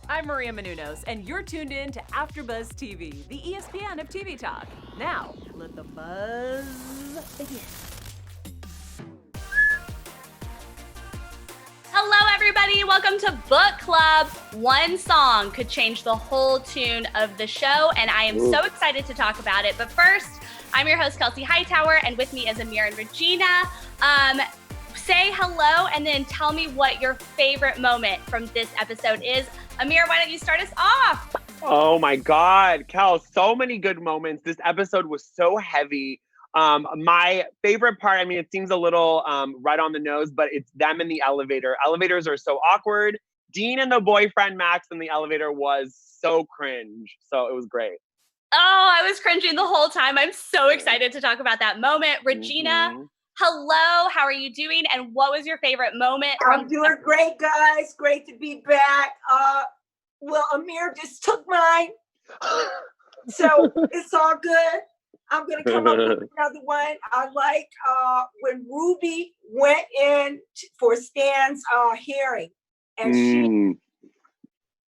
I'm Maria Menounos, and you're tuned in to AfterBuzz TV, the ESPN of TV talk. Now, let the buzz begin. Hello, everybody. Welcome to Book Club. One song could change the whole tune of the show, and I am so excited to talk about it. But first, I'm your host, Kelsey Hightower, and with me is Amir and Regina. Say hello, and then tell me what your favorite moment from this episode is. Amir, why don't you start us off? Oh my God, Kel, so many good moments. This episode was so heavy. My favorite part, I mean, it seems a little right on the nose, but it's them in the elevator. Elevators are so awkward. Dean and the boyfriend, Max, in the elevator was so cringe. So it was great. Oh, I was cringing the whole time. I'm so excited to talk about that moment. Regina, hello. How are you doing? And what was your favorite moment? I'm doing great, guys. Great to be back. Well, Amir just took mine. So it's all good. I'm going to come up with another one. I like when Ruby went in for Stan's hearing, and she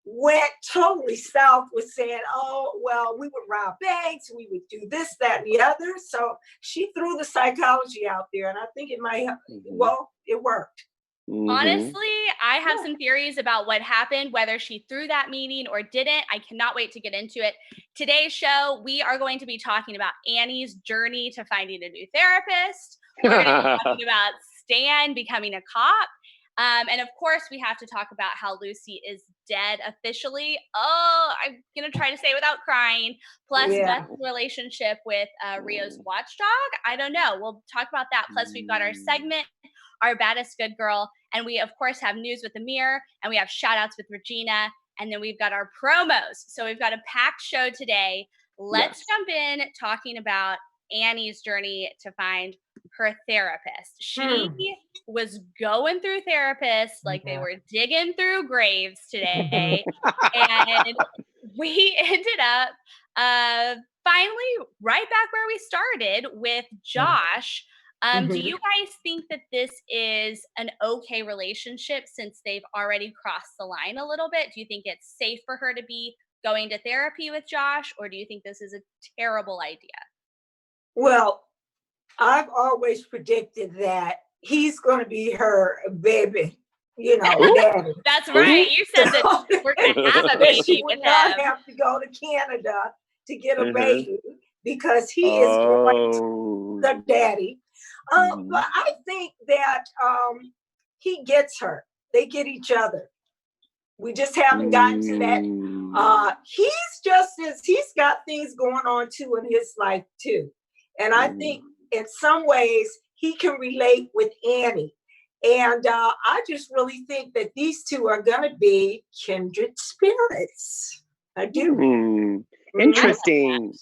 went totally south with saying, oh, well, we would rob banks, we would do this, that, and the other. So she threw the psychology out there, and I think it might have, well, it worked. Honestly, I have some theories about what happened, whether she threw that meeting or didn't. I cannot wait to get into it. Today's show, we are going to be talking about Annie's journey to finding a new therapist. We're going to be talking about Stan becoming a cop. And of course, we have to talk about how Lucy is dead officially. Oh, I'm going to try to say it without crying. Plus, Beth's relationship with Rio's watchdog. I don't know. We'll talk about that. Plus, we've got our segment, our Baddest Good Girl. And we, of course, have news with Amir. And we have shout outs with Regina. And then we've got our promos. So we've got a packed show today. Let's jump in talking about Annie's journey to find her therapist. She was going through therapists like they were digging through graves today. And we ended up finally right back where we started with Josh. Do you guys think that this is an okay relationship since they've already crossed the line a little bit? Do you think it's safe for her to be going to therapy with Josh, or do you think this is a terrible idea? Well, I've always predicted that he's going to be her baby, you know, daddy. That's right. You said that we're going to have a baby She with would not him. have to go to Canada to get a baby because he is going to the daddy. But I think that he gets her. They get each other. We just haven't gotten to that. He's got things going on too in his life too. And I think in some ways he can relate with Annie. And I just really think that these two are going to be kindred spirits. I do. Interesting.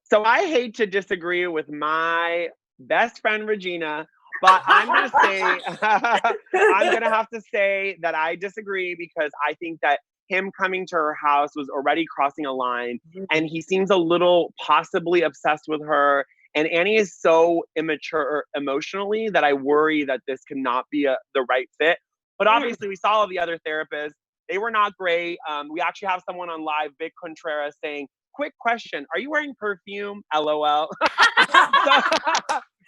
So I hate to disagree with my best friend Regina, but I'm going to say, I'm going to have to say that I disagree because I think that him coming to her house was already crossing a line, and he seems a little possibly obsessed with her. And Annie is so immature emotionally that I worry that this cannot be the right fit. But obviously, we saw all the other therapists. They were not great. We actually have someone on live, Vic Contreras, saying, quick question, are you wearing perfume? LOL.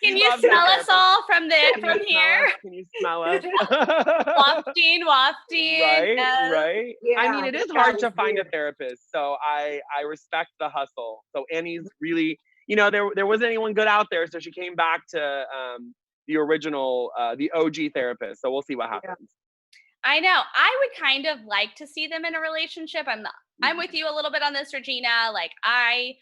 Can you smell us all from here? Can you smell us? Wafting. Right. Yeah, I mean, it is hard to find a therapist, so I respect the hustle. So Annie's really, there wasn't anyone good out there, so she came back to the original, the OG therapist. So we'll see what happens. I know. I would kind of like to see them in a relationship. I'm with you a little bit on this, Regina. Like I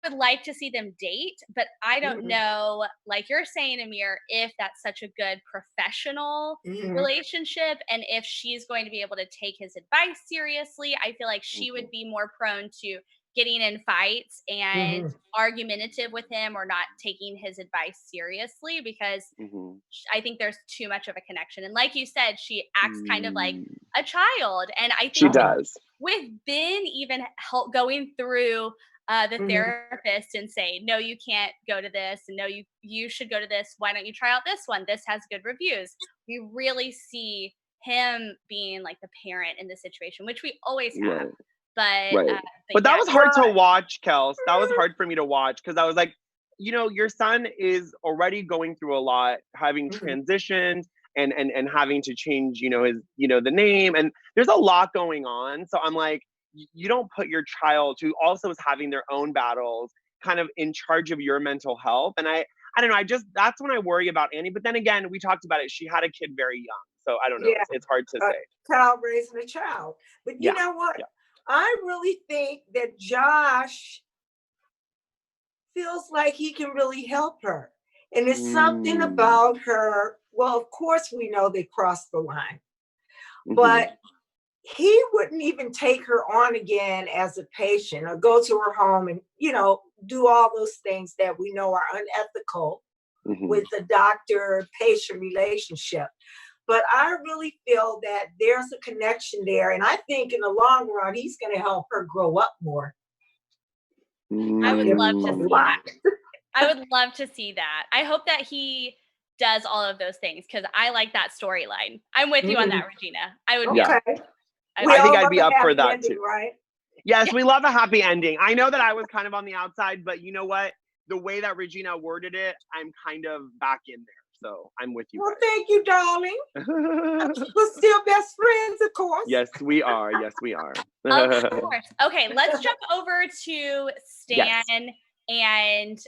would like to see them date, but I don't know, like you're saying, Amir, if that's such a good professional relationship and if she's going to be able to take his advice seriously. I feel like she would be more prone to getting in fights and argumentative with him or not taking his advice seriously because I think there's too much of a connection. And like you said, she acts kind of like a child. And I think she does. With Ben even going through the therapist and say, no, you can't go to this, and no, you should go to this. Why don't you try out this one? This has good reviews. We really see him being like the parent in the situation, which we always have. Right. But, Right. But that was hard to watch, Kels. That was hard for me to watch because I was like, you know, your son is already going through a lot, having transitioned and having to change, you know, his, you know, the name, and there's a lot going on. So I'm like, you don't put your child who also is having their own battles kind of in charge of your mental health. And I don't know, that's when I worry about Annie. But then again, we talked about it. She had a kid very young. So I don't know. Yeah. It's hard to say. Child raising a child. But you know what? Yeah. I really think that Josh feels like he can really help her. And it's something about her. Well, of course, we know they crossed the line, but he wouldn't even take her on again as a patient or go to her home and, you know, do all those things that we know are unethical with the doctor-patient relationship. But I really feel that there's a connection there. And I think in the long run, he's going to help her grow up more. I would love to see that. I would love to see that. I hope that he does all of those things because I like that storyline. I'm with you on that, Regina. I would. Okay. I think I'd be up for that ending, too. Right? Yes, we love a happy ending. I know that I was kind of on the outside, but you know what? The way that Regina worded it, I'm kind of back in there. So I'm with you. Well, thank you, darling. We're still best friends, of course. Yes, we are. Yes, we are. Of course. Okay, let's jump over to Stan and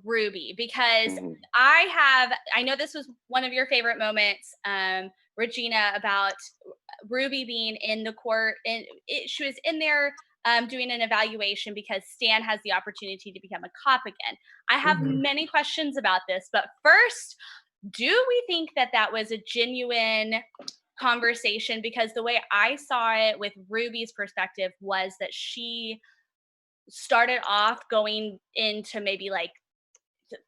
Ruby because I know this was one of your favorite moments, Regina, about Ruby being in the court, and she was in there doing an evaluation because Stan has the opportunity to become a cop again. I have many questions about this, but first, do we think that that was a genuine conversation? Because the way I saw it with Ruby's perspective was that she started off going into maybe like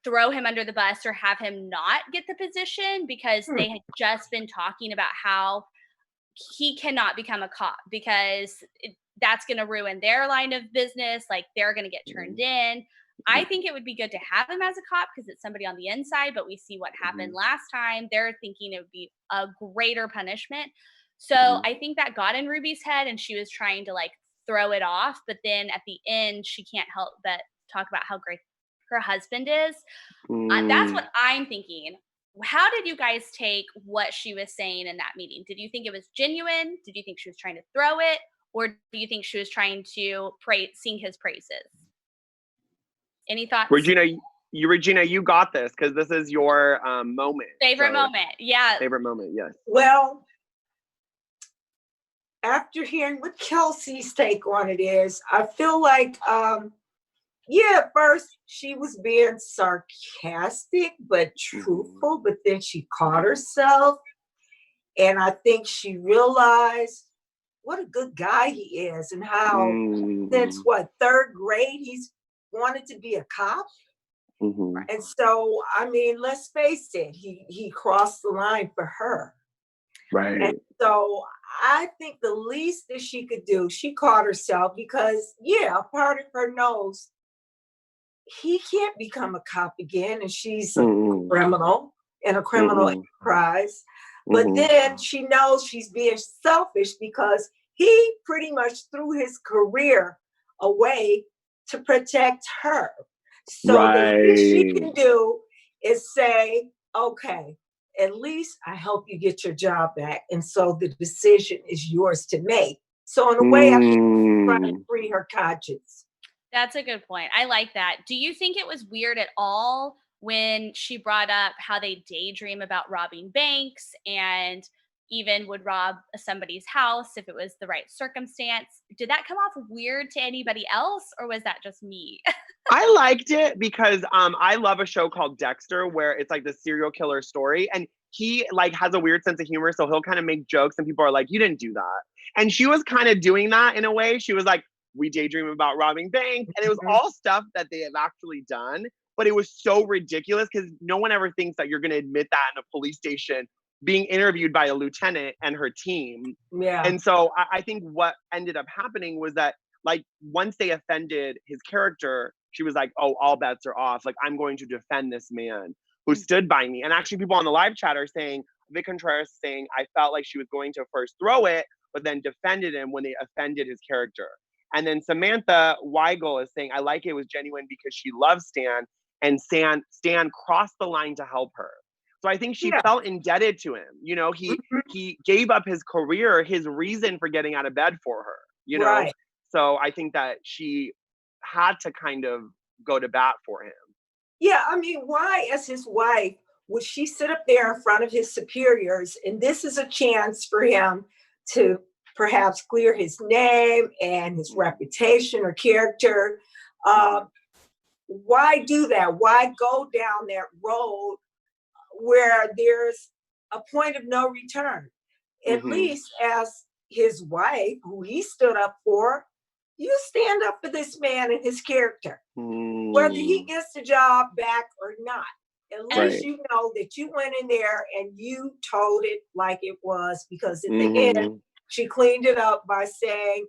throw him under the bus or have him not get the position because they had just been talking about how he cannot become a cop because that's going to ruin their line of business. Like they're going to get turned in. I think it would be good to have him as a cop because it's somebody on the inside, but we see what happened last time. They're thinking it would be a greater punishment. So I think that got in Ruby's head and she was trying to like throw it off. But then at the end, she can't help but talk about how great her husband is. That's what I'm thinking. How did you guys take what she was saying in that meeting? Did you think it was genuine? Did you think she was trying to throw it? Or do you think she was trying to sing his praises? Any thoughts? Regina, you got this because this is your moment. Favorite moment. Yeah. Favorite moment, yes. Well, after hearing what Kelsey's take on it is, I feel like, at first she was being sarcastic, but truthful, but then she caught herself. And I think she realized what a good guy he is and how since third grade, he's wanted to be a cop. And so, I mean, let's face it, he crossed the line for her. Right. And so I think the least that she could do, she caught herself because, a part of her knows he can't become a cop again. And she's a criminal in a criminal enterprise. But then she knows she's being selfish because he pretty much threw his career away to protect her. So the least she can do is say, okay, at least I help you get your job back. And so the decision is yours to make. So in a way, I think she's trying to free her conscience. That's a good point. I like that. Do you think it was weird at all when she brought up how they daydream about robbing banks and even would rob somebody's house if it was the right circumstance? Did that come off weird to anybody else, or was that just me? I liked it because I love a show called Dexter where it's like the serial killer story, and he like has a weird sense of humor, so he'll kind of make jokes and people are like, you didn't do that. And she was kind of doing that in a way. She was like, we daydream about robbing banks, and it was all stuff that they have actually done, but it was so ridiculous because no one ever thinks that you're going to admit that in a police station being interviewed by a lieutenant and her team. Yeah. And so I think what ended up happening was that like once they offended his character, she was like, oh, all bets are off. Like, I'm going to defend this man who stood by me. And actually people on the live chat are saying Vic Contreras saying, I felt like she was going to first throw it, but then defended him when they offended his character. And then Samantha Weigel is saying, I like it was genuine because she loves Stan, and Stan crossed the line to help her. So I think she felt indebted to him. You know, he gave up his career, his reason for getting out of bed for her, you know? Right. So I think that she had to kind of go to bat for him. Yeah, I mean, why, as his wife, would she sit up there in front of his superiors? And this is a chance for him to perhaps clear his name and his reputation or character. Why do that? Why go down that road where there's a point of no return? At least as his wife, who he stood up for, you stand up for this man and his character, whether he gets the job back or not. At least you know that you went in there and you told it like it was, because at the end, she cleaned it up by saying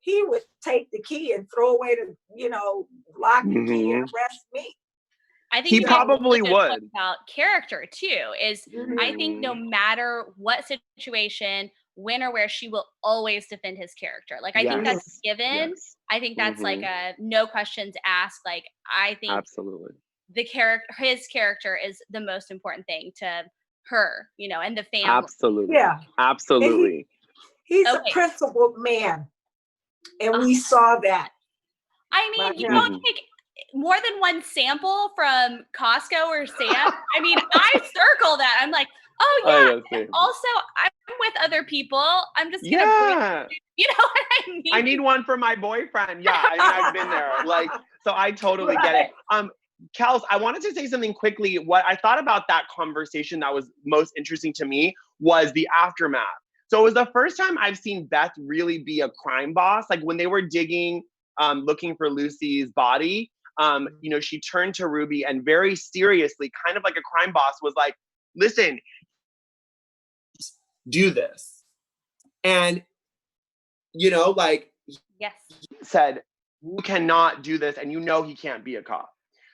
he would take the key and throw away the, you know, lock the key and arrest me. I think he probably would. About character too is I think no matter what situation, when or where, she will always defend his character. Like I think that's given. I think that's like a no questions asked. Like I think absolutely his character is the most important thing to her, you know, and the family. Absolutely. Yeah. Absolutely. He's a principled man. And we saw that. I mean, you don't take more than one sample from Costco or Sam. I mean, I circle that. I'm like, oh yeah. Also, I'm with other people. I'm just gonna you know what I mean? I need one for my boyfriend. Yeah, I mean, I've been there. Like, so I totally get it. Kels, I wanted to say something quickly. What I thought about that conversation that was most interesting to me was the aftermath. So it was the first time I've seen Beth really be a crime boss. Like when they were digging, looking for Lucy's body, you know, she turned to Ruby and very seriously, kind of like a crime boss, was like, listen, do this. And, you know, like, said, you cannot do this, and you know he can't be a cop.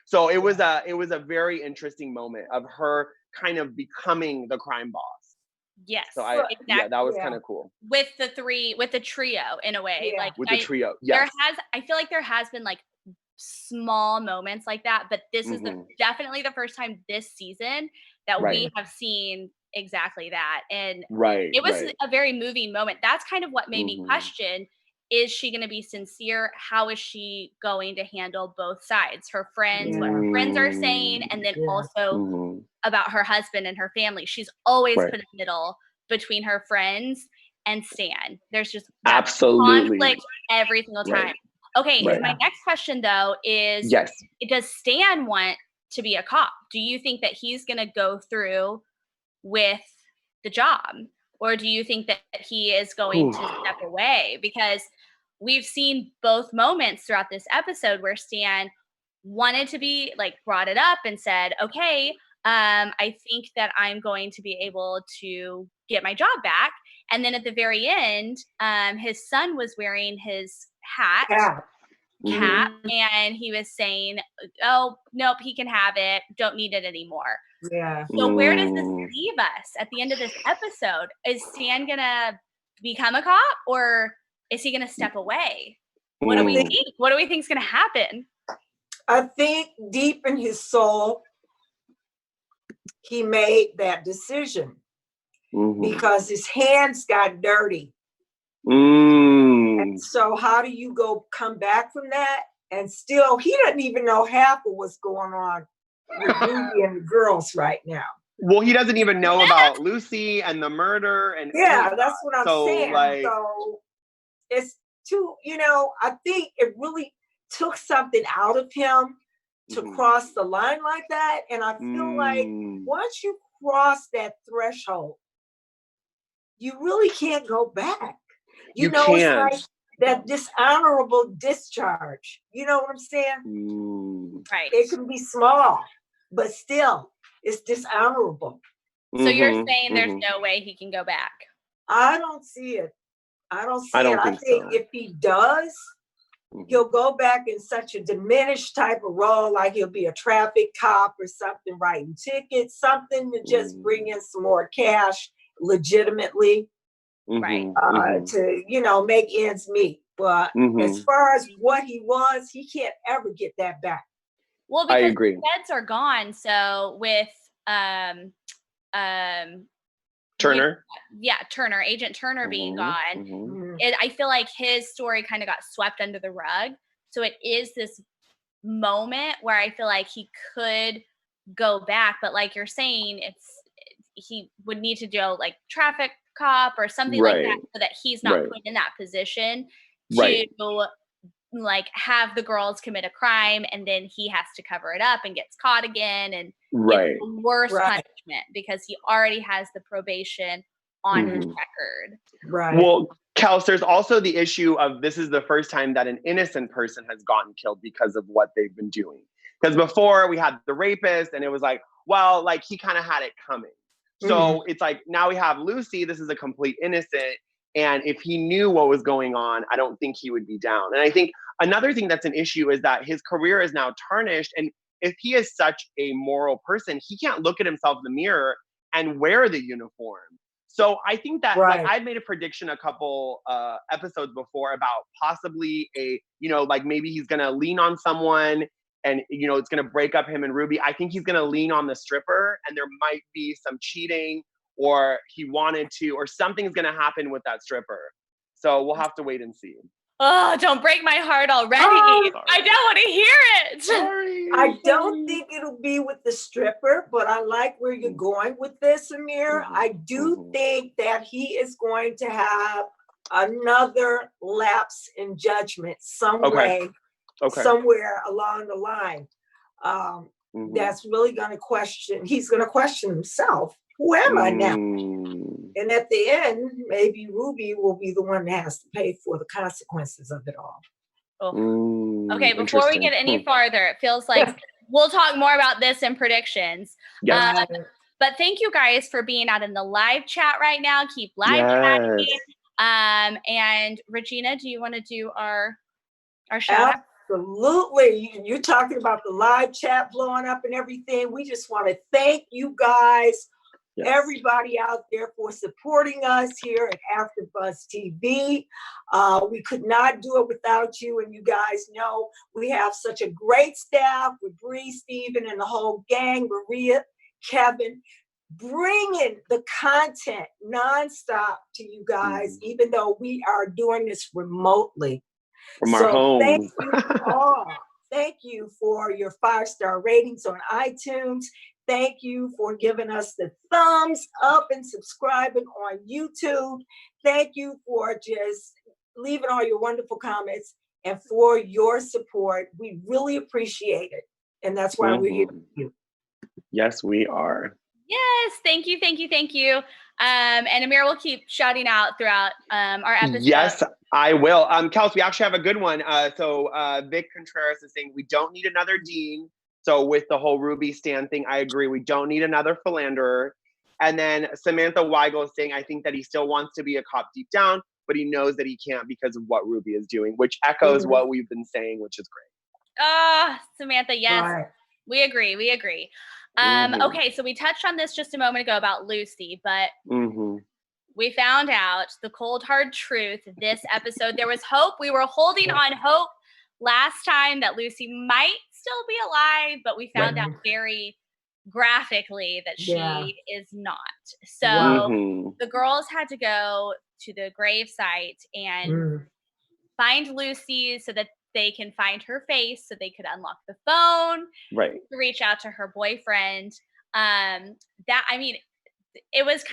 So it was a very interesting moment of her kind of becoming the crime boss. Yes. So that was kind of cool. With the trio in a way. Like with the trio. Yes. I feel like there has been like small moments like that, but this is definitely the first time this season that we have seen exactly that. And it was a very moving moment. That's kind of what made me question, is she going to be sincere? How is she going to handle both sides? Her friends, what her friends are saying, and then also about her husband and her family. She's always put in the middle between her friends and Stan. There's just conflict every single time. Okay, my next question though is, does Stan want to be a cop? Do you think that he's going to go through with the job? Or do you think that he is going to step away? Because we've seen both moments throughout this episode where Stan wanted to be, like, brought it up and said, okay, I think that I'm going to be able to get my job back. And then at the very end, his son was wearing his cap, and he was saying, oh, nope, he can have it. Don't need it anymore. Yeah. So where does this leave us at the end of this episode? Is Stan gonna become a cop, or is he gonna step away? What do we think? What do we think is gonna happen? I think deep in his soul, he made that decision because his hands got dirty. And so how do you come back from that? And still, he doesn't even know half of what's going on with Ruby and the girls right now. Well, he doesn't even know about Lucy and the murder. And that's what I'm saying. So it's too, I think it really took something out of him to cross the line like that. And I feel like once you cross that threshold, you really can't go back. You know, can't. It's like that dishonorable discharge. You know what I'm saying? Right. It can be small, but still, it's dishonorable. So you're saying there's no way he can go back? I don't see it. I think if he does, he'll go back in such a diminished type of role, like he'll be a traffic cop or something, writing tickets, something to just bring in some more cash legitimately, Right. to, you know, make ends meet. But as far as what he was, he can't ever get that back. Well, because the feds are gone. So with Turner? Turner, Agent Turner being gone, I feel like his story kind of got swept under the rug. So it is this moment where I feel like he could go back, but like you're saying, he would need to do like traffic cop or something like that, so that he's not put in that position to like have the girls commit a crime and then he has to cover it up and gets caught again and gets the worst punishment because he already has the probation on his record. Well, Kels, there's also the issue of this is the first time that an innocent person has gotten killed because of what they've been doing. Because before we had the rapist and it was like, well, like he kind of had it coming. So it's like now we have Lucy. This is a complete innocent. And if he knew what was going on, I don't think he would be down. And I think another thing that's an issue is that his career is now tarnished. And if he is such a moral person, he can't look at himself in the mirror and wear the uniform. So I think that like I've made a prediction a couple episodes before about possibly like maybe he's going to lean on someone and, it's going to break up him and Ruby. I think he's going to lean on the stripper and there might be some cheating or he wanted to, or something's going to happen with that stripper. So we'll have to wait and see. Oh, don't break my heart already. I don't want to hear it. Sorry. I don't think it'll be with the stripper, but I like where you're going with this, Amir. I do think that he is going to have another lapse in judgment somewhere along the line. That's really going to question, he's going to question himself. Who am I now? And at the end, maybe Ruby will be the one that has to pay for the consequences of it all. Okay, before we get any farther, it feels like we'll talk more about this in predictions. Yes. But thank you guys for being out in the live chat right now. Keep live chatting. And Regina, do you want to do our shout out? Absolutely. You're talking about the live chat blowing up and everything. We just want to thank you guys. Everybody out there for supporting us here at AfterBuzz TV. We could not do it without you, and you guys know we have such a great staff with Bree, Steven, and the whole gang, Maria, Kevin, bringing the content nonstop to you guys, even though we are doing this remotely. From our homes. Thank you all. Thank you for your 5-star ratings on iTunes. Thank you for giving us the thumbs up and subscribing on YouTube. Thank you for just leaving all your wonderful comments and for your support. We really appreciate it. And that's why we're here with you. Yes, we are. Yes, thank you, thank you, thank you. And Amir will keep shouting out throughout our episode. Yes, I will. Kels, we actually have a good one. So Vic Contreras is saying we don't need another Dean. So with the whole Ruby Stan thing, I agree. We don't need another philanderer. And then Samantha Weigel is saying, I think that he still wants to be a cop deep down, but he knows that he can't because of what Ruby is doing, which echoes what we've been saying, which is great. Samantha, yes. Right. We agree. Okay, so we touched on this just a moment ago about Lucy, but we found out the cold, hard truth this episode. There was hope. We were holding on hope last time that Lucy might still be alive, but we found out very graphically that she is not. So the girls had to go to the grave site and find Lucy so that they can find her face so they could unlock the phone, to reach out to her boyfriend. It was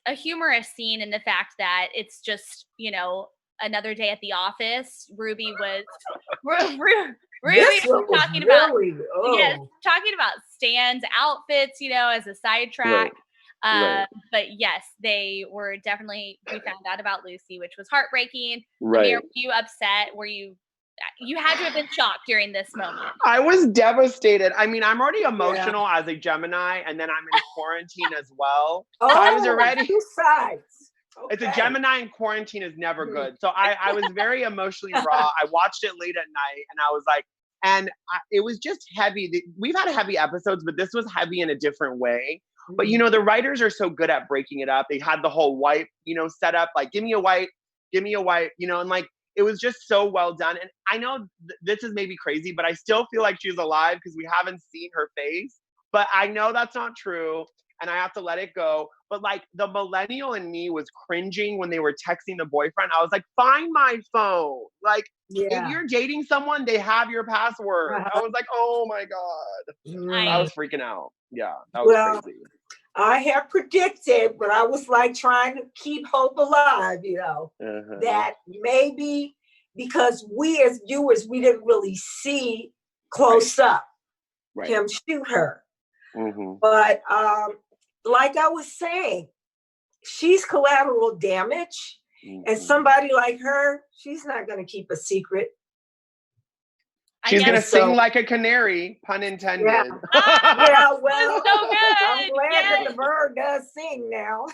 a humorous scene in the fact that it's just, another day at the office. Ruby was talking about Stan's outfits, as a sidetrack. But yes, they were definitely, we found out about Lucy, which was heartbreaking. Amir, were you upset? You had to have been shocked during this moment. I was devastated. I mean, I'm already emotional as a Gemini, and then I'm in quarantine as well. I was already. 2 sides. It's a Gemini, and quarantine is never good. So I was very emotionally raw. I watched it late at night, and I was like, it was just heavy. We've had heavy episodes, but this was heavy in a different way. But the writers are so good at breaking it up. They had the whole wipe, set up, like, give me a wipe, and like, it was just so well done. And I know this is maybe crazy, but I still feel like she's alive because we haven't seen her face. But I know that's not true, and I have to let it go. But like, the millennial in me was cringing when they were texting the boyfriend. I was like, find my phone. Like, if you're dating someone, they have your password. I was like, oh my God. I was freaking out. Yeah, that was crazy. I have predicted, but I was like trying to keep hope alive, that maybe because we as viewers, we didn't really see close up him shoot her. But like I was saying, she's collateral damage, and somebody like her, she's not going to keep a secret. She's going to sing like a canary, pun intended. Yeah, well, so good. I'm glad that the bird does sing now.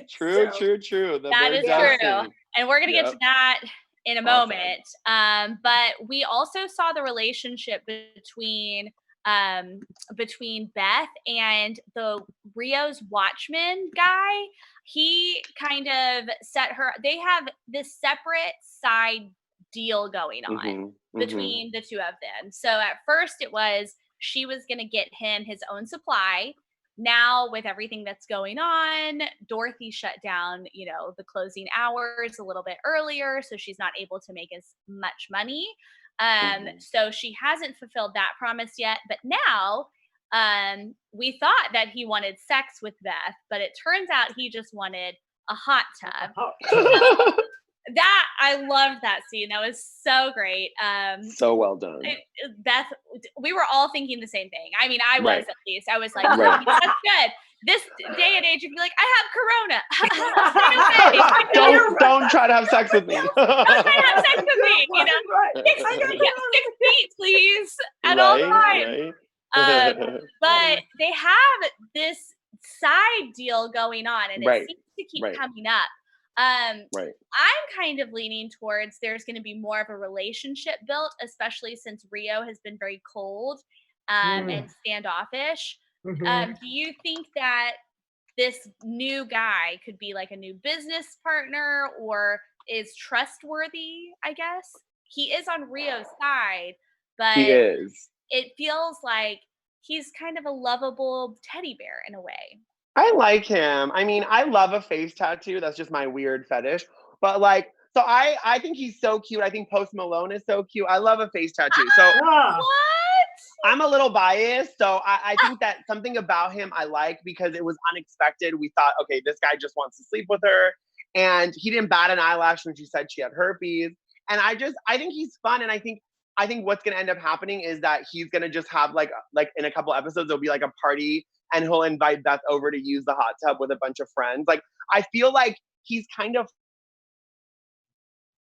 True. That is true. And we're going to get to that in a moment. But we also saw the relationship between Beth and the Rio's Watchman guy. He kind of set her, they have this separate side deal going on between the two of them. So at first it was, she was going to get him his own supply. Now with everything that's going on, Dorothy shut down, the closing hours a little bit earlier, so she's not able to make as much money. So she hasn't fulfilled that promise yet, but now we thought that he wanted sex with Beth, but it turns out he just wanted a hot tub. That, I loved that scene. That was so great. So well done. Beth, we were all thinking the same thing. I mean, I was at least. I was like, that's good. This day and age, you'd be like, I have corona. Don't try to have sex with me. Don't try to have sex with me. 6 feet, please, at all times. But they have this side deal going on, and it seems to keep coming up. I'm kind of leaning towards there's going to be more of a relationship built, especially since Rio has been very cold and standoffish. Do you think that this new guy could be like a new business partner, or is trustworthy? I guess he is on Rio's side, but he is. It feels like he's kind of a lovable teddy bear in a way. I like him. I mean, I love a face tattoo. That's just my weird fetish. But like, so I think he's so cute. I think Post Malone is so cute. I love a face tattoo. So what? I'm a little biased. So I think that something about him I like because it was unexpected. We thought, okay, this guy just wants to sleep with her. And he didn't bat an eyelash when she said she had herpes. And I think he's fun. And I think what's going to end up happening is that he's going to just have like in a couple episodes, there'll be like a party and he'll invite Beth over to use the hot tub with a bunch of friends. Like, I feel like he's kind of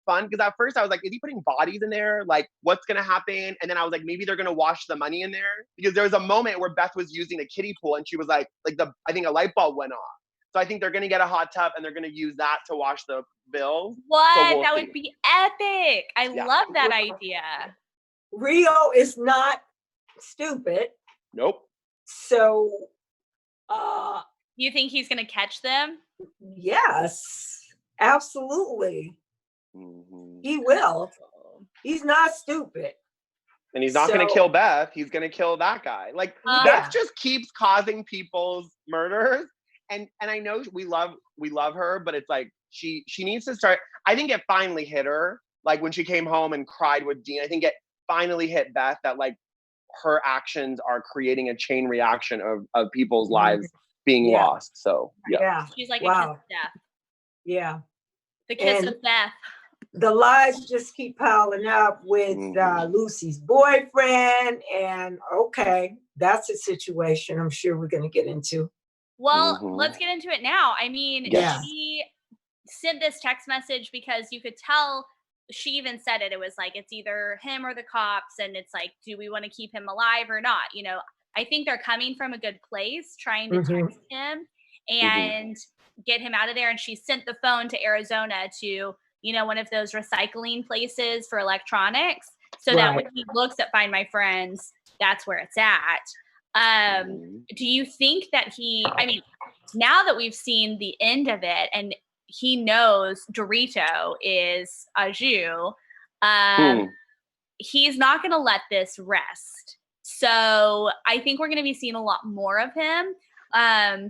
fun because at first I was like, is he putting bodies in there? Like, what's going to happen? And then I was like, maybe they're going to wash the money in there, because there was a moment where Beth was using a kiddie pool and she was like I think a light bulb went off. So I think they're going to get a hot tub and they're going to use that to wash the bills. What? So that would be epic. I love that idea. Rio is not stupid. Nope. So, you think he's going to catch them? Yes, absolutely. He will. He's not stupid. And he's not going to kill Beth. He's going to kill that guy. Like, Beth just keeps causing people's murders. And I know we love her, but it's like she needs to start. I think it finally hit her, like when she came home and cried with Dean. I think it finally hit Beth that like her actions are creating a chain reaction of people's lives being lost. So she's like a kiss of death. Yeah, the kiss of death. The lies just keep piling up with Lucy's boyfriend, and that's a situation I'm sure we're going to get into. Well, let's get into it now. I mean, she sent this text message because you could tell, she even said it. It was like, it's either him or the cops. And it's like, do we want to keep him alive or not? I think they're coming from a good place, trying to text him. And get him out of there. And she sent the phone to Arizona to, one of those recycling places for electronics, so that when he looks at Find My Friends, that's where it's at. Do you think that now that we've seen the end of it and he knows Dorito is Aju, he's not going to let this rest. So I think we're going to be seeing a lot more of him.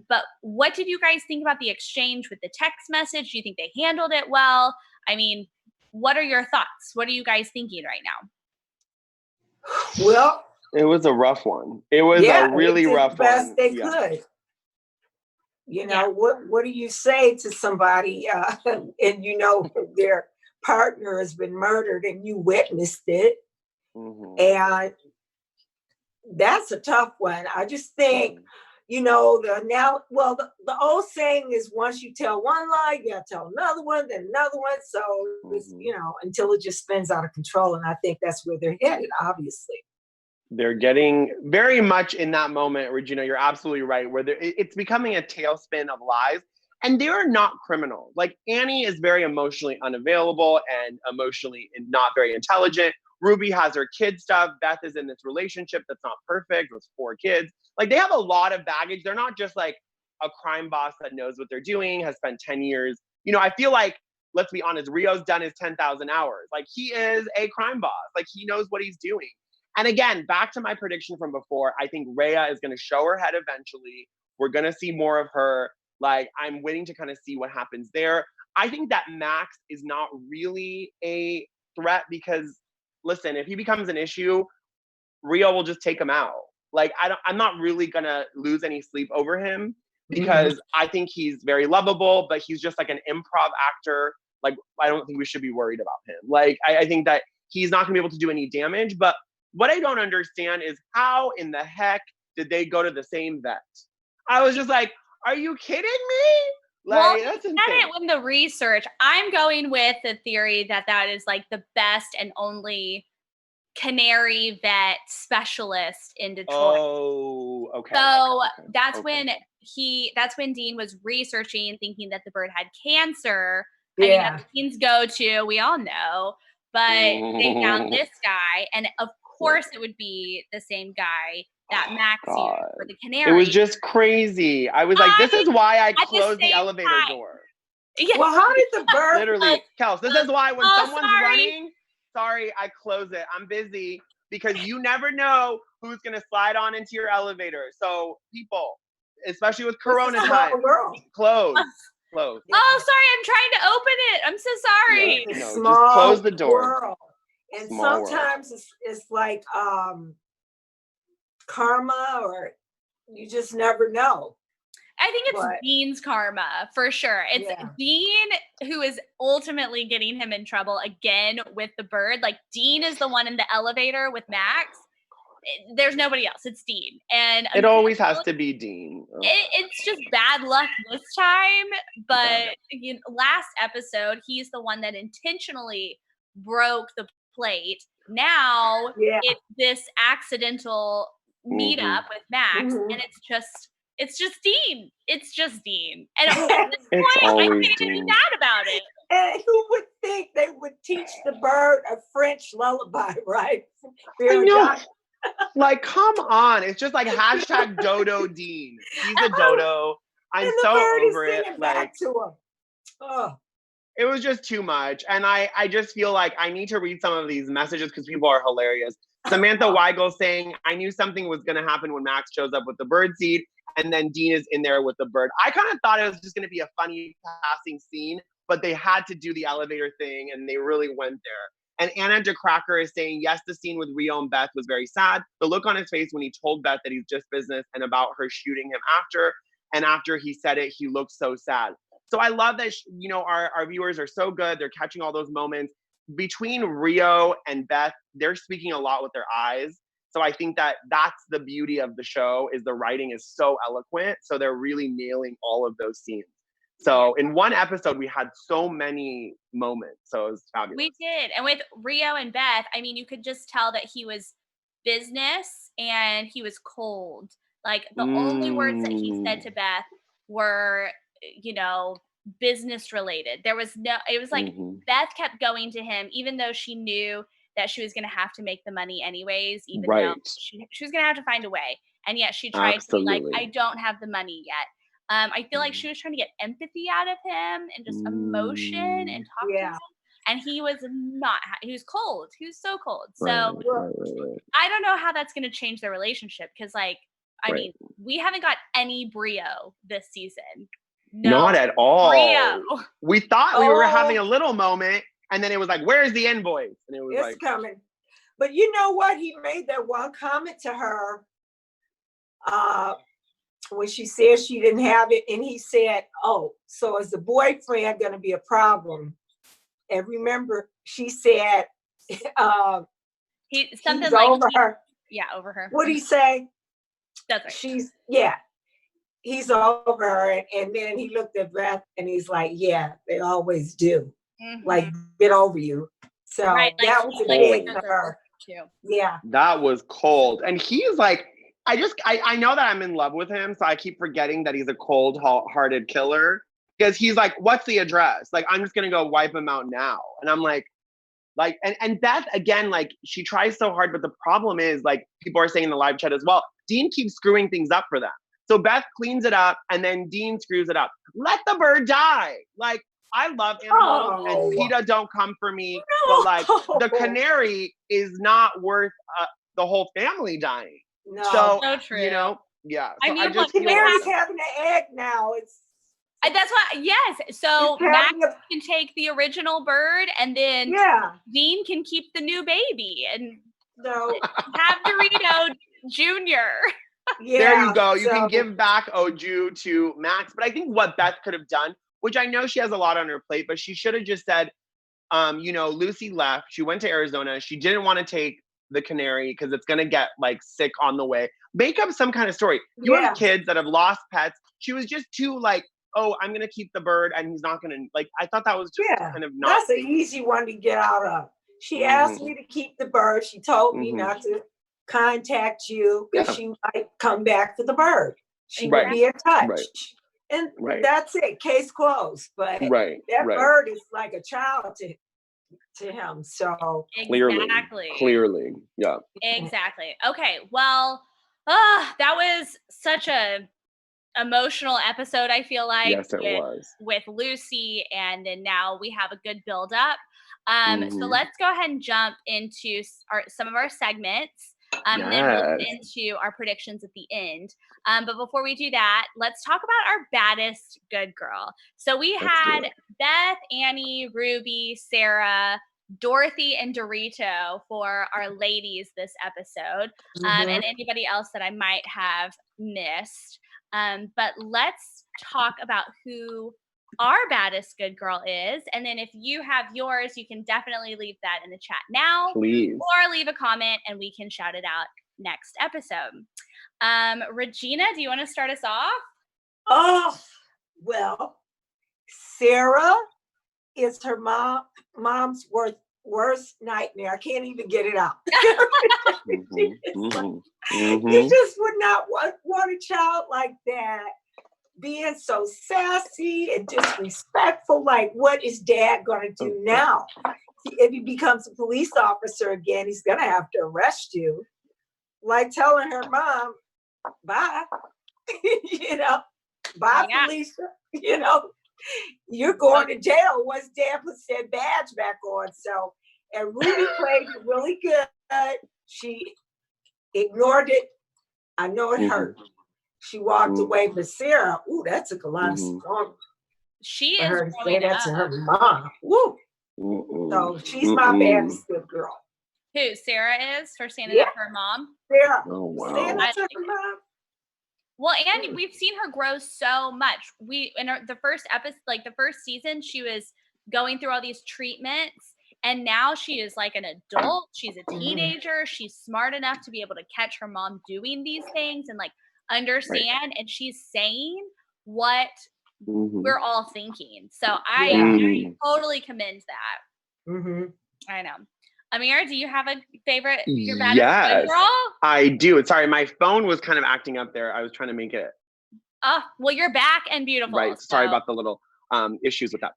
But what did you guys think about the exchange with the text message? Do you think they handled it well? I mean, what are your thoughts? What are you guys thinking right now? Well, it was a rough one. It was a really rough one. Best they could. What do you say to somebody and their partner has been murdered and you witnessed it? And that's a tough one. I just think, the old saying is once you tell one lie, you gotta tell another one, then another one. So it's, until it just spins out of control. And I think that's where they're headed, obviously. They're getting very much in that moment, Regina, you're absolutely right, where it's becoming a tailspin of lies. And they're not criminals. Like, Annie is very emotionally unavailable and emotionally not very intelligent. Ruby has her kid stuff. Beth is in this relationship that's not perfect with 4 kids. Like, they have a lot of baggage. They're not just like a crime boss that knows what they're doing, has spent 10 years. I feel like, let's be honest, Rio's done his 10,000 hours. Like, he is a crime boss. Like, he knows what he's doing. And again, back to my prediction from before, I think Rhea is going to show her head eventually. We're going to see more of her. Like, I'm waiting to kind of see what happens there. I think that Max is not really a threat because, listen, if he becomes an issue, Rio will just take him out. Like, I'm not really going to lose any sleep over him because I think he's very lovable, but he's just like an improv actor. Like, I don't think we should be worried about him. Like, I think that he's not going to be able to do any damage. But what I don't understand is how in the heck did they go to the same vet? I was just like, are you kidding me? Like, that's insane. It with the research. I'm going with the theory that is like the best and only canary vet specialist in Detroit. Oh, okay. So that's when Dean was researching, thinking that the bird had cancer. Yeah. I mean, that's Dean's go-to, we all know. But they found this guy, and of course it would be the same guy that Max used for the canary. It was just crazy. I was like, this is why I closed the elevator door. Yeah. Well, how did the bird... Literally, Kels, this is why when someone's running, sorry, I close it. I'm busy because you never know who's going to slide on into your elevator. So people, especially with Corona time, close. Oh, sorry, I'm trying to open it. I'm so sorry. No, just close the door. World. And sometimes it's like karma, or you just never know. I think it's Dean's karma for sure. It's Dean who is ultimately getting him in trouble again with the bird. Like, Dean is the one in the elevator with Max. There's nobody else. It's Dean. And it always has to be Dean. It's just bad luck this time. But last episode, he's the one that intentionally broke the plate. Now it's this accidental meetup with Max, and it's just Dean. It's just Dean. And at this point, I can't even be mad about it. And who would think they would teach the bird a French lullaby, right? I know. Like, come on. It's just like hashtag Dodo Dean. He's a dodo. I'm so over it. Back to him. Oh. It was just too much. And I just feel like I need to read some of these messages because people are hilarious. Samantha Weigel saying, I knew something was going to happen when Max shows up with the bird seed. And then Dean is in there with the bird. I kind of thought it was just going to be a funny passing scene, but they had to do the elevator thing and they really went there. And Anna DeCracker is saying, yes, the scene with Rio and Beth was very sad. The look on his face when he told Beth that he's just business and about her shooting him after. And after he said it, he looked so sad. So I love that, our viewers are so good. They're catching all those moments. Between Rio and Beth, they're speaking a lot with their eyes. So I think that that's the beauty of the show, is the writing is so eloquent. So they're really nailing all of those scenes. So in one episode, we had so many moments. So it was fabulous. We did. And with Rio and Beth, I mean, you could just tell that he was business and he was cold. Like, the only words that he said to Beth were, you know, business related. There was no, it was like Beth kept going to him, even though she knew that she was going to have to make the money anyways, even though she was going to have to find a way. And yet she tried to be like, I don't have the money yet. I feel like she was trying to get empathy out of him and just emotion and talk to him. And he was not, he was cold. He was so cold. So I don't know how that's going to change their relationship. Cause like, I mean, we haven't got any Brio this season. No, not at all. Brio. We thought we were having a little moment. And then it was like, where's the invoice? And it was it's coming. But you know what? He made that one comment to her when she said she didn't have it. And he said, oh, so is the boyfriend going to be a problem? And remember, she said, something he's like over her. Yeah, over her. What'd he say? That's right. He's over her. And then he looked at Beth and he's like, yeah, they always do. Like, get over you. So that was a big for her. Too. Yeah. That was cold. And he's like, I know that I'm in love with him, so I keep forgetting that he's a cold-hearted killer. Because he's like, what's the address? Like, I'm just gonna go wipe him out now. And I'm like, and Beth, again, like, she tries so hard, but the problem is, like, people are saying in the live chat as well, Dean keeps screwing things up for them. So Beth cleans it up, and then Dean screws it up. Let the bird die. Like, I love animals, and PETA don't come for me, but like, the canary is not worth the whole family dying. No, so true. You know, yeah. So I mean, the canary's having an egg now. That's why, yes. So Max can take the original bird, and then Dean can keep the new baby, and have Dorito Jr. There you go. You can give back Oju to Max. But I think what Beth could have done, which I know she has a lot on her plate, but she should have just said, you know, Lucy left. She went to Arizona. She didn't want to take the canary because it's going to get like sick on the way. Make up some kind of story. You have kids that have lost pets. She was just too like, oh, I'm going to keep the bird and he's not going to, like, I thought that was just kind of not. That's an easy one to get out of. She asked me to keep the bird. She told me not to contact you because she might come for the bird. She would be in touch. And that's it. Case closed. But that bird is like a child to him. So clearly. Yeah. Exactly. Okay. Well, that was such a emotional episode, I feel like. Yes, it was. With Lucy, and then now we have a good build up. So let's go ahead and jump into some of our segments. And then we'll get into our predictions at the end. But before we do that, let's talk about our baddest good girl. So we had Beth, Annie, Ruby, Sarah, Dorothy, and Dorito for our ladies this episode. And anybody else that I might have missed. But let's talk about who our baddest good girl is. And then if you have yours, you can definitely leave that in the chat now. Please. Or leave a comment and we can shout it out next episode. Regina, do you want to start us off? Oh, well, Sarah is her mom's worst nightmare. I can't even get it out. You just would not want a child like that, being so sassy and disrespectful. Like, what is dad going to do now? If he becomes a police officer again, he's going to have to arrest you. Like telling her mom, bye, bye, Felicia, you're going to jail once dad puts that badge back on. So, and Ruby played it really good. She ignored it. I know it hurt. She walked away, but Sarah, that took a lot of strong. She is her to say that to her mom. Woo. So she's my baddest good girl. Who, Sarah is, for standing up for her mom? Sarah. Oh, wow. Standing up for her mom. Well, and we've seen her grow so much. The first episode, like the first season, she was going through all these treatments, and now she is like an adult. She's a teenager. She's smart enough to be able to catch her mom doing these things and like understand. And she's saying what we're all thinking. So I totally commend that. I know. Amir, do you have a favorite? Your baddest good girl? I do. Sorry, my phone was kind of acting up there. I was trying to make it Oh, well, you're back and beautiful. Right. Sorry about the little issues with that.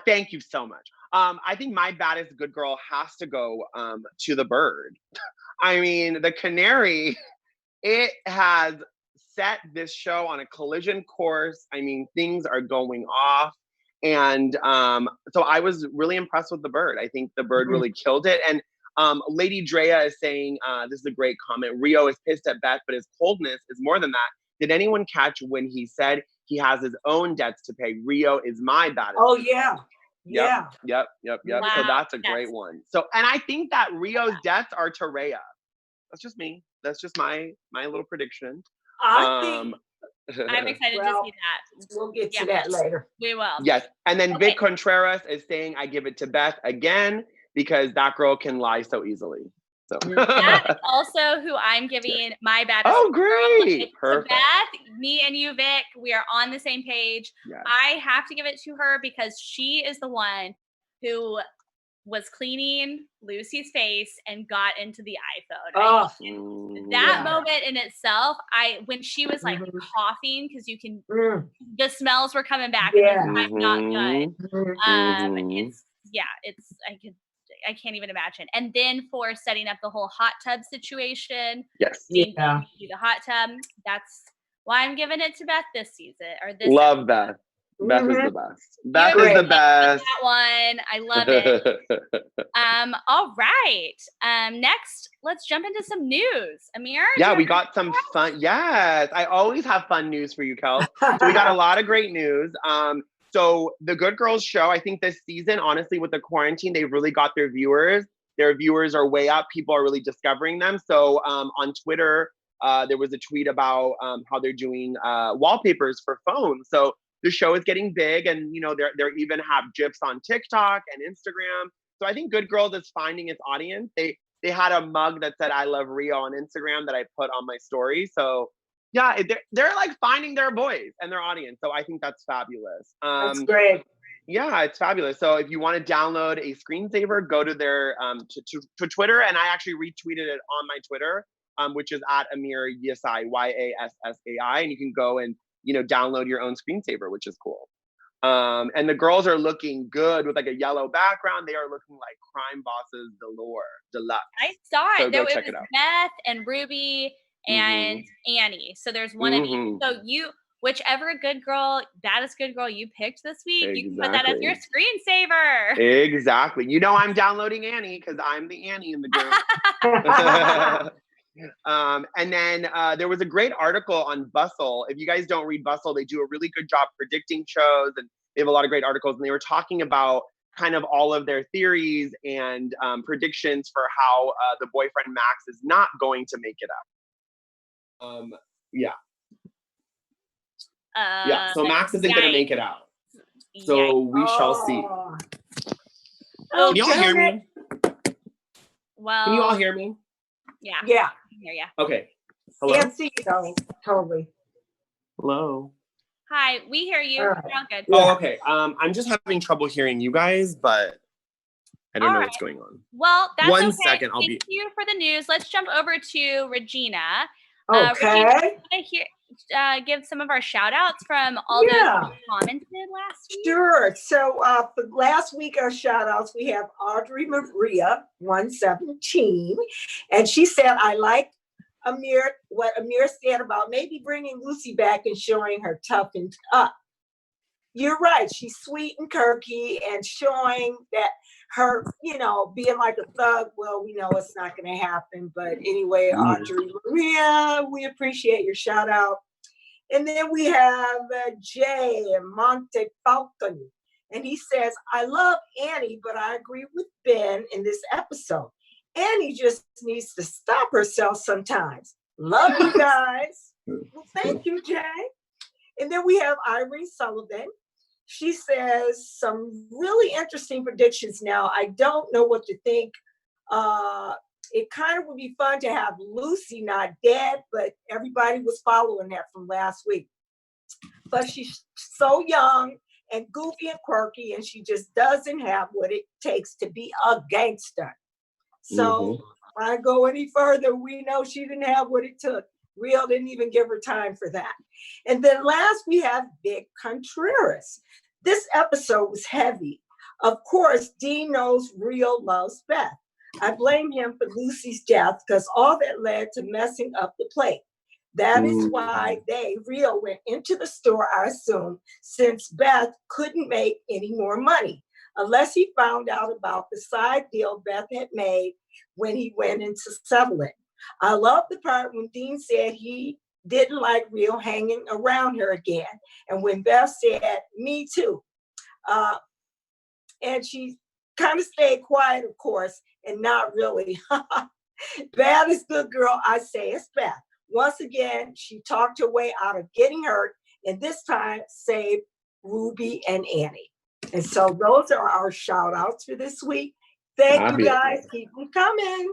Thank you so much. I think my baddest good girl has to go to the bird. I mean, the canary, it has set this show on a collision course. I mean, things are going off. And so I was really impressed with the bird. I think the bird really killed it. And Lady Drea is saying, this is a great comment, Rio is pissed at Beth, but his coldness is more than that. Did anyone catch when he said he has his own debts to pay? Rio is my baddest. Oh, yeah. Yep. Wow, so that's a great yes. one. So, and I think that Rio's debts are to Rhea. That's just me. That's just my little prediction. I think I'm excited to see that. We'll get to that later. We will. Yes. And then Vic Contreras is saying, I give it to Beth again because that girl can lie so easily. So that is also who I'm giving my baddest. Oh, great. Perfect. Beth, me and you, Vic, we are on the same page. Yes. I have to give it to her because she is the one who was cleaning Lucy's face and got into the iPhone. That moment in itself, when she was like coughing, because you can, the smells were coming back. And it's not good. I can't even imagine. And then for setting up the whole hot tub situation. Yes. The hot tub. That's why I'm giving it to Beth this season. Love Beth. Beth is the best. Beth is the best. That one. I love it. All right. Next, let's jump into some news. Amir? Yeah, we got some fun. Yes. I always have fun news for you, Kel. So we got a lot of great news. So the Good Girls show, I think this season, honestly, with the quarantine, they've really got their viewers. Their viewers are way up. People are really discovering them. So on Twitter, there was a tweet about how they're doing wallpapers for phones. So the show is getting big, and they're even have GIFs on TikTok and Instagram. So I think Good Girls is finding its audience. They had a mug that said "I love Rio" on Instagram that I put on my story. So yeah, they're like finding their voice and their audience. So I think that's fabulous. That's great. Yeah, it's fabulous. So if you want to download a screensaver, go to their to Twitter, and I actually retweeted it on my Twitter, which is at Amir Yassai, Yassai, and you can go and download your own screensaver, which is cool. And the girls are looking good with like a yellow background. They are looking like crime bosses deluxe. I saw it. So there was check it out. Beth and Ruby and Annie. So there's one of you. So whichever baddest good girl you picked this week, you can put that as your screensaver. Exactly. I'm downloading Annie because I'm the Annie in the group. And then there was a great article on Bustle. If you guys don't read Bustle, they do a really good job predicting shows, and they have a lot of great articles. And they were talking about kind of all of their theories and predictions for how the boyfriend Max is not going to make it up. So Max isn't going to make it out. So we shall see. Can you all hear me? Well, can you all hear me? Yeah. Yeah. Yeah. Okay. Hello. Can't see you though. Totally. Hello. Hi, we hear you. Right. You're all good. Oh, okay. I'm just having trouble hearing you guys, but I don't know what's going on. Well, that's One okay. second. Thank you for the news. Let's jump over to Regina. Okay. Regina, give some of our shout outs from all those who commented last week. Sure. So for last week, our shout outs, we have Audrey Maria 117. And she said, I like what Amir said about maybe bringing Lucy back and showing her toughened up. You're right. She's sweet and quirky and showing that her, being like a thug. Well, we know it's not going to happen. But anyway, Audrey Maria, we appreciate your shout out. And then we have Jay Montefalcon. And he says, I love Annie, but I agree with Ben in this episode. Annie just needs to stop herself sometimes. Love you guys. Well, thank you, Jay. And then we have Irene Sullivan. She says some really interesting predictions now. I don't know what to think. It kind of would be fun to have Lucy not dead, but everybody was following that from last week. But she's so young and goofy and quirky, and she just doesn't have what it takes to be a gangster. So, if I go any further, we know she didn't have what it took Rio didn't even give her time for that. And then last we have Big Contreras. This episode was heavy. Of course, Dean knows Rio loves Beth. I blame him for Lucy's death because all that led to messing up the plate. That is why Rio went into the store, I assume, since Beth couldn't make any more money, unless he found out about the side deal Beth had made when he went in to settle it. I love the part when Dean said he didn't like Rio hanging around her again. And when Beth said, me too. And she kind of stayed quiet, of course, and not really. Baddest good girl, I say, it's Beth. Once again, she talked her way out of getting hurt, and this time saved Ruby and Annie. And so those are our shout outs for this week. Thank you guys. Keep them coming.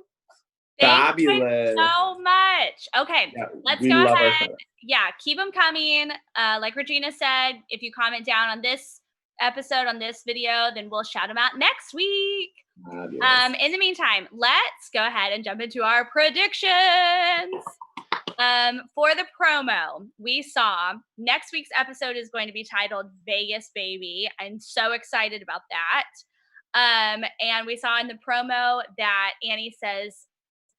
Thank you so much. Okay, let's go ahead. Yeah, keep them coming. Like Regina said, if you comment down on this episode, on this video, then we'll shout them out next week. In the meantime, let's go ahead and jump into our predictions. For the promo, we saw next week's episode is going to be titled Vegas Baby. I'm so excited about that. And we saw in the promo that Annie says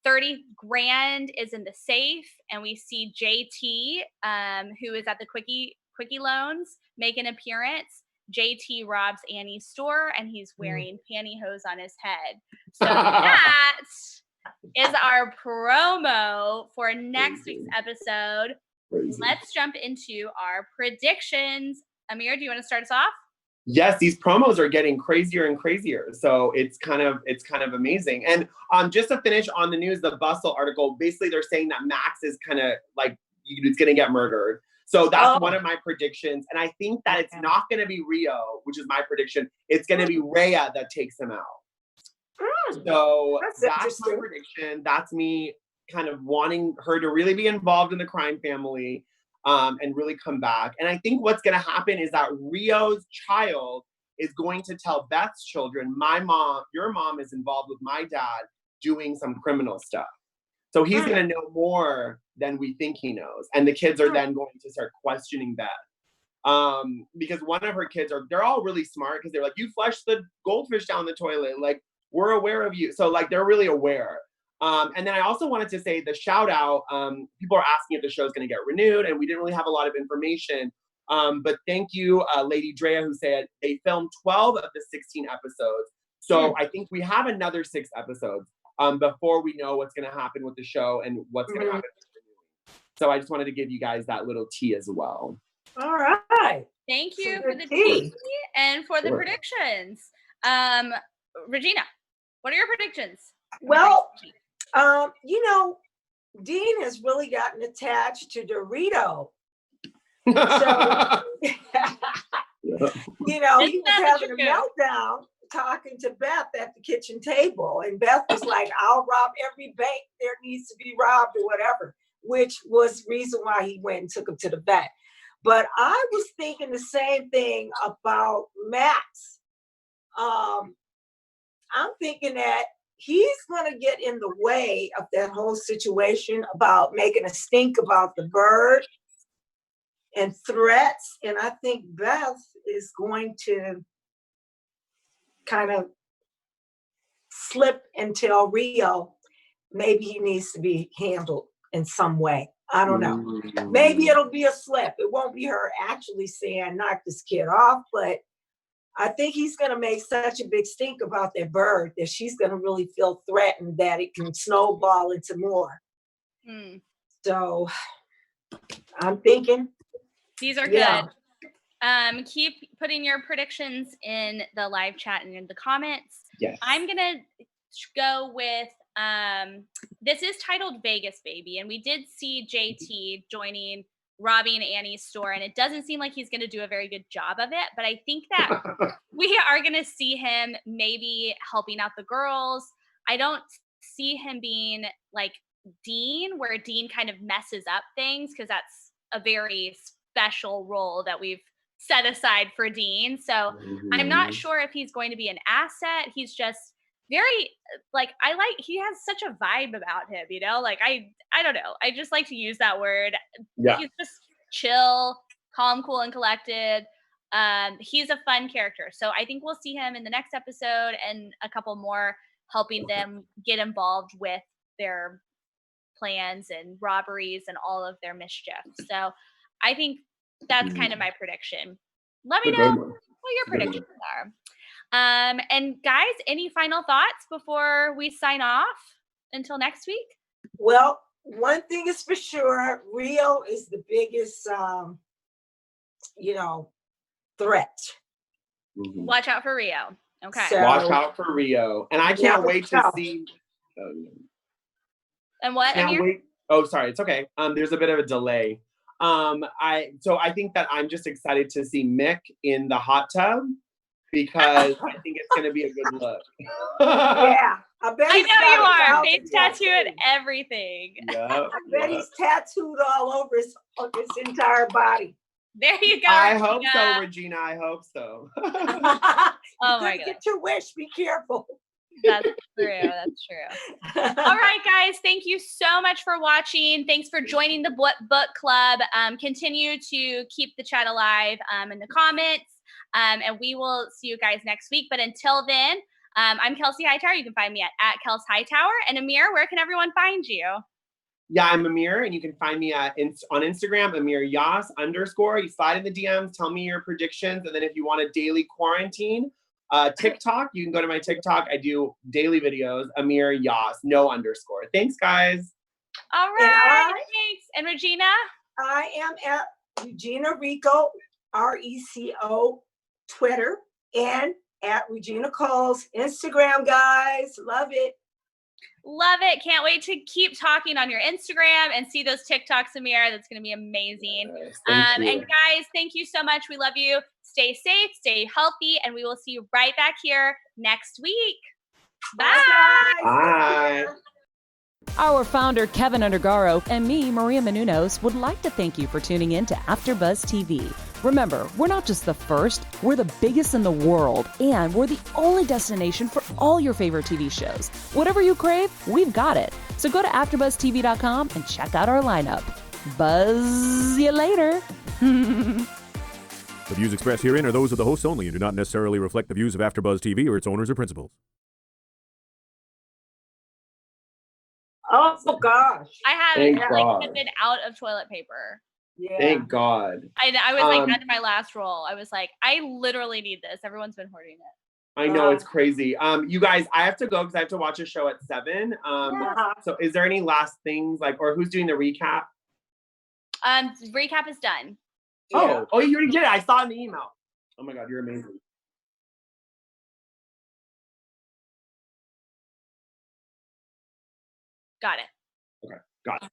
30 grand is in the safe, and we see JT, who is at the quickie loans, make an appearance. JT robs Annie's store, and he's wearing pantyhose on his head. So that is our promo for next week's episode. Let's jump into our predictions. Amir, do you want to start us off? Yes, these promos are getting crazier and crazier. So it's kind of amazing. And just to finish on the news, the Bustle article, basically they're saying that Max is kind of like, it's going to get murdered. So that's one of my predictions. And I think that it's not going to be Rio, which is my prediction. It's going to be Rhea that takes him out. So that's my prediction. That's me kind of wanting her to really be involved in the crime family and really come back. And I think what's going to happen is that Rio's child is going to tell Beth's children, your mom is involved with my dad doing some criminal stuff. So he's going to know more than we think he knows. And the kids are then going to start questioning Beth. Because one of her kids they're all really smart because they're like, you flushed the goldfish down the toilet. Like, we're aware of you. So like, they're really aware. And then I also wanted to say the shout out, people are asking if the show is going to get renewed, and we didn't really have a lot of information. But thank you, Lady Drea, who said they filmed 12 of the 16 episodes. So I think we have another 6 episodes before we know what's going to happen with the show and what's going to happen with renewing. So I just wanted to give you guys that little tea as well. All right. Thank you for the tea and for the predictions. Regina, what are your predictions? Well, Dean has really gotten attached to Dorito. So, he was having a meltdown talking to Beth at the kitchen table. And Beth was like, I'll rob every bank there needs to be robbed or whatever, which was the reason why he went and took him to the vet. But I was thinking the same thing about Max. I'm thinking that he's going to get in the way of that whole situation about making a stink about the bird and threats. And I think Beth is going to kind of slip and tell Rio maybe he needs to be handled in some way. I don't know. Maybe it'll be a slip. It won't be her actually saying, knock this kid off, but I think he's going to make such a big stink about that bird that she's going to really feel threatened that it can snowball into more. So I'm thinking. These are good. Keep putting your predictions in the live chat and in the comments. Yes. I'm going to go with, this is titled Vegas Baby, and we did see JT robbing Annie's store, and it doesn't seem like he's going to do a very good job of it, but I think that we are going to see him maybe helping out the girls. I don't see him being like Dean, where Dean kind of messes up things, because that's a very special role that we've set aside for Dean. So I'm not sure if he's going to be an asset. He's just very he has such a vibe about him, you know? Like I don't know. I just like to use that word. Yeah. He's just chill, calm, cool, and collected. He's a fun character. So I think we'll see him in the next episode and a couple more, helping them get involved with their plans and robberies and all of their mischief. So I think that's kind of my prediction. Let me know what your predictions are. And guys, any final thoughts before we sign off until next week? Well, one thing is for sure, Rio is the biggest, threat. Mm-hmm. Watch out for Rio. Okay. So, watch out for Rio. And I can't wait to see. And what? Can't wait. Oh, sorry. It's okay. There's a bit of a delay. I think that I'm just excited to see Mick in the hot tub because I think it's going to be a good look. Yeah. I bet I know you are. face Face tattoo and everything. Yep, I bet he's tattooed all over his entire body. There you go. I hope so, Regina. I hope so. Oh my God. Get your wish. Be careful. That's true. That's true. All right, guys. Thank you so much for watching. Thanks for joining the book club. Continue to keep the chat alive in the comments. And we will see you guys next week. But until then, I'm Kelsey Hightower. You can find me at Kels Hightower. And Amir, where can everyone find you? Yeah, I'm Amir, and you can find me on Instagram, Amir Yas _. You slide in the DMs, tell me your predictions, and then if you want a daily quarantine, TikTok, you can go to my TikTok. I do daily videos, Amir Yas, no underscore. Thanks, guys. All right, thanks. And Regina? I am at Regina Rico, RECO, Twitter, and at Regina Coles, Instagram, guys. Love it. Love it. Can't wait to keep talking on your Instagram and see those TikToks, Amir. That's going to be amazing. Yes, thank you. And guys, thank you so much. We love you. Stay safe, stay healthy, and we will see you right back here next week. Bye. Bye. Our founder, Kevin Undergaro, and me, Maria Menounos, would like to thank you for tuning in to AfterBuzz TV. Remember, we're not just the first, we're the biggest in the world, and we're the only destination for all your favorite TV shows. Whatever you crave, we've got it. So go to AfterBuzzTV.com and check out our lineup. Buzz you later. The views expressed herein are those of the hosts only and do not necessarily reflect the views of AfterBuzz TV or its owners or principals. Oh, gosh. I have been out of toilet paper. Yeah. Thank God. I was like, that's my last roll. I was like, I literally need this. Everyone's been hoarding it. I know, it's crazy. You guys, I have to go because I have to watch a show at 7. So is there any last things or who's doing the recap? Recap is done. Yeah. Oh, you already did it. I saw it in the email. Oh my God, you're amazing. Got it. Okay, got it.